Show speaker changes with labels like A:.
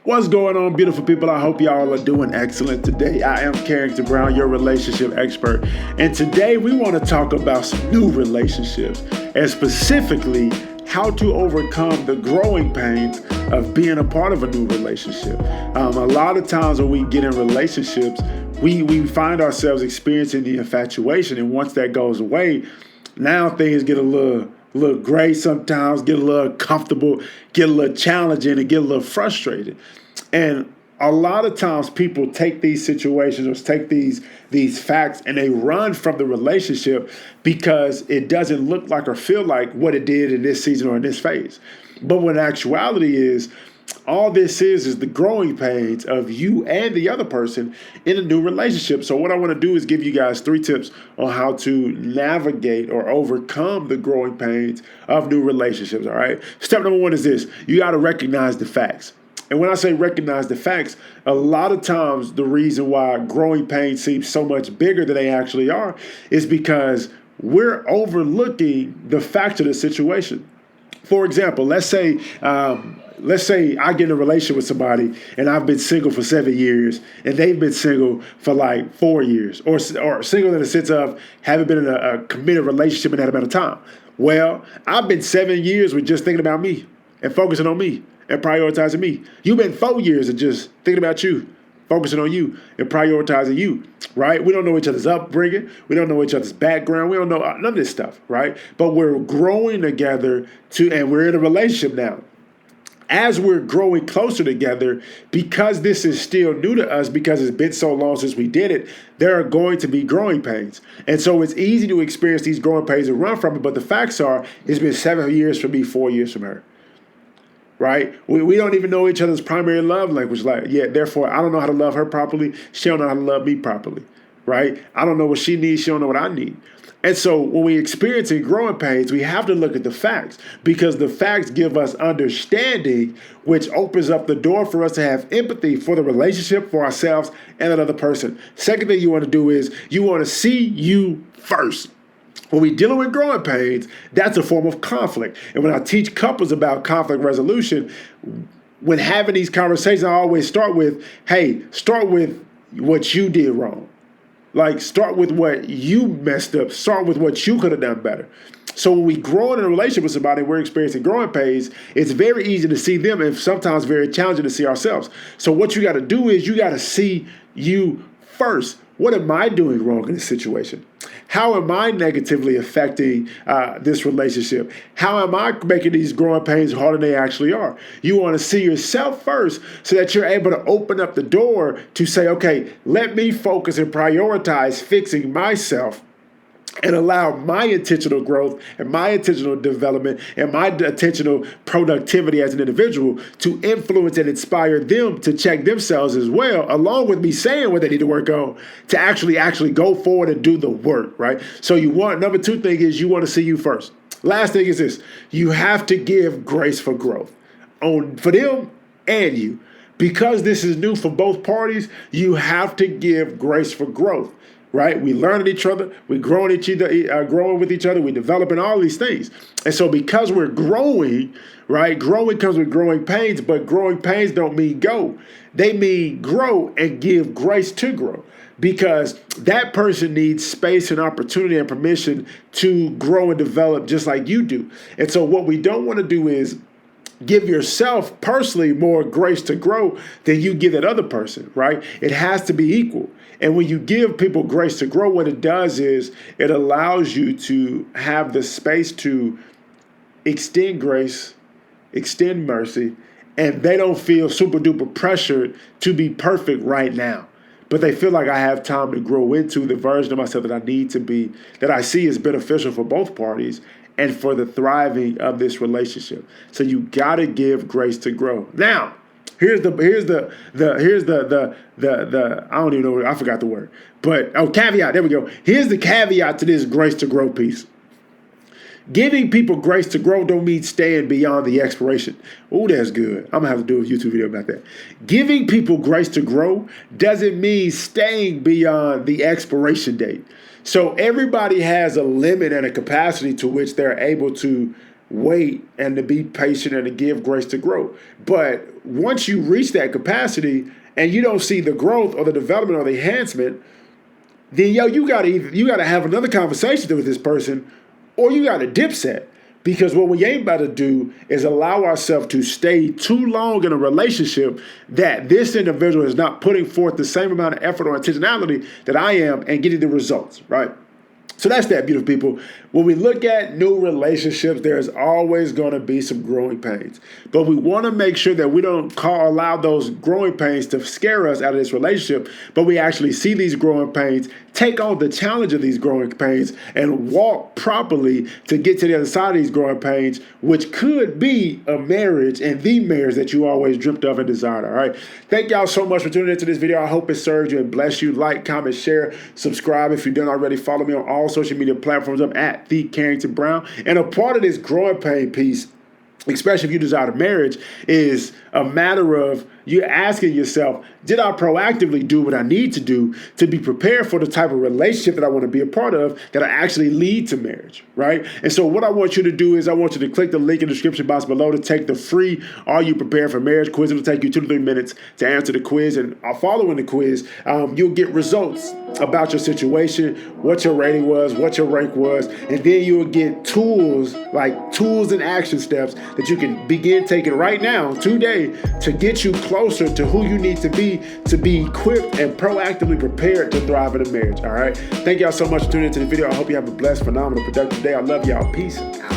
A: What's going on, beautiful people? I hope y'all are doing excellent today. I am Carrington Brown, your relationship expert. And today we want to talk about some new relationships and specifically how to overcome the growing pains of being a part of a new relationship. A lot of times when we get in relationships, we find ourselves experiencing the infatuation. And once that goes away, now things get a little gray sometimes, get a little comfortable, get a little challenging, and get a little frustrated. And a lot of times people take these situations or take these facts and they run from the relationship because it doesn't look like or feel like what it did in this season or in this phase. But when actuality is, all this is the growing pains of you and the other person in a new relationship. So what I want to do is give you guys 3 tips on how to navigate or overcome the growing pains of new relationships, all right? Step number 1 is this. You got to recognize the facts. And when I say recognize the facts, a lot of times the reason why growing pains seem so much bigger than they actually are is because we're overlooking the facts of the situation. For example, let's say I get in a relationship with somebody and I've been single for 7 years and they've been single for like 4 years or single in the sense of haven't been in a committed relationship in that amount of time. Well, I've been 7 years with just thinking about me and focusing on me and prioritizing me. You've been 4 years of just thinking about you, focusing on you and prioritizing you, right? We don't know each other's upbringing. We don't know each other's background. We don't know none of this stuff, right? But we're growing together and we're in a relationship now. As we're growing closer together, because this is still new to us, because it's been so long since we did it, there are going to be growing pains. And so it's easy to experience these growing pains and run from it. But the facts are, it's been 7 years for me, 4 years from her. Right? We don't even know each other's primary love language. Therefore, I don't know how to love her properly. She don't know how to love me properly. Right? I don't know what she needs. She don't know what I need. And so when we experience growing pains, we have to look at the facts because the facts give us understanding, which opens up the door for us to have empathy for the relationship, for ourselves, and another person. Second thing you want to do is you want to see you first. When we're dealing with growing pains, that's a form of conflict. And when I teach couples about conflict resolution, when having these conversations, I always start with what you did wrong. Like, start with what you messed up. Start with what you could have done better. So when we grow in a relationship with somebody, we're experiencing growing pains, it's very easy to see them and sometimes very challenging to see ourselves. So what you got to do is you got to see you first. What am I doing wrong in this situation? How am I negatively affecting this relationship? How am I making these growing pains harder than they actually are? You want to see yourself first so that you're able to open up the door to say, okay, let me focus and prioritize fixing myself and allow my intentional growth and my intentional development and my intentional productivity as an individual to influence and inspire them to check themselves as well, along with me saying what they need to work on, to actually go forward and do the work, right? So number 2 thing is you want to see you first. Last thing is this, you have to give grace for growth for them and you. Because this is new for both parties, you have to give grace for growth. Right? We learn at each other. We're growing with each other. We're developing all these things. And so because we're growing, right? Growing comes with growing pains, but growing pains don't mean go. They mean grow and give grace to grow because that person needs space and opportunity and permission to grow and develop just like you do. And so what we don't want to do is give yourself personally more grace to grow than you give that other person, right? It has to be equal. And when you give people grace to grow, what it does is it allows you to have the space to extend grace, extend mercy, and they don't feel super duper pressured to be perfect right now. But they feel like I have time to grow into the version of myself that I need to be, that I see is beneficial for both parties and for the thriving of this relationship. So you got to give grace to grow. Now, here's the I don't even know, I forgot the word. But caveat, there we go. Here's the caveat to this grace to grow piece. Giving people grace to grow don't mean staying beyond the expiration. Oh, that's good. I'm going to have to do a YouTube video about that. Giving people grace to grow doesn't mean staying beyond the expiration date. So everybody has a limit and a capacity to which they're able to wait and to be patient and to give grace to grow. But once you reach that capacity and you don't see the growth or the development or the enhancement, then you gotta have another conversation with this person, or you gotta dipset. Because what we ain't about to do is allow ourselves to stay too long in a relationship that this individual is not putting forth the same amount of effort or intentionality that I am and getting the results, right? So that's that, beautiful people. When we look at new relationships, there's always going to be some growing pains. But we want to make sure that we don't allow those growing pains to scare us out of this relationship, but we actually see these growing pains, take on the challenge of these growing pains, and walk properly to get to the other side of these growing pains, which could be a marriage and the marriage that you always dreamt of and desired, all right? Thank y'all so much for tuning into this video. I hope it served you and blessed you. Like, comment, share, subscribe if you don't already. Follow me on all social media platforms. I'm at TheCarringtonBrown. And a part of this growing pain piece, especially if you desire marriage, is a matter of you asking yourself, did I proactively do what I need to do to be prepared for the type of relationship that I want to be a part of that will actually lead to marriage, right? And so what I want you to do is I want you to click the link in the description box below to take the free Are You Prepared for Marriage quiz. It'll take you 2 to 3 minutes to answer the quiz. And following the quiz, you'll get results about your situation, what your rating was, what your rank was, and then you'll get tools and action steps that you can begin taking right now, today, to get you closer to who you need to be equipped and proactively prepared to thrive in a marriage, all right? Thank y'all so much for tuning into the video. I hope you have a blessed, phenomenal, productive day. I love y'all. Peace out.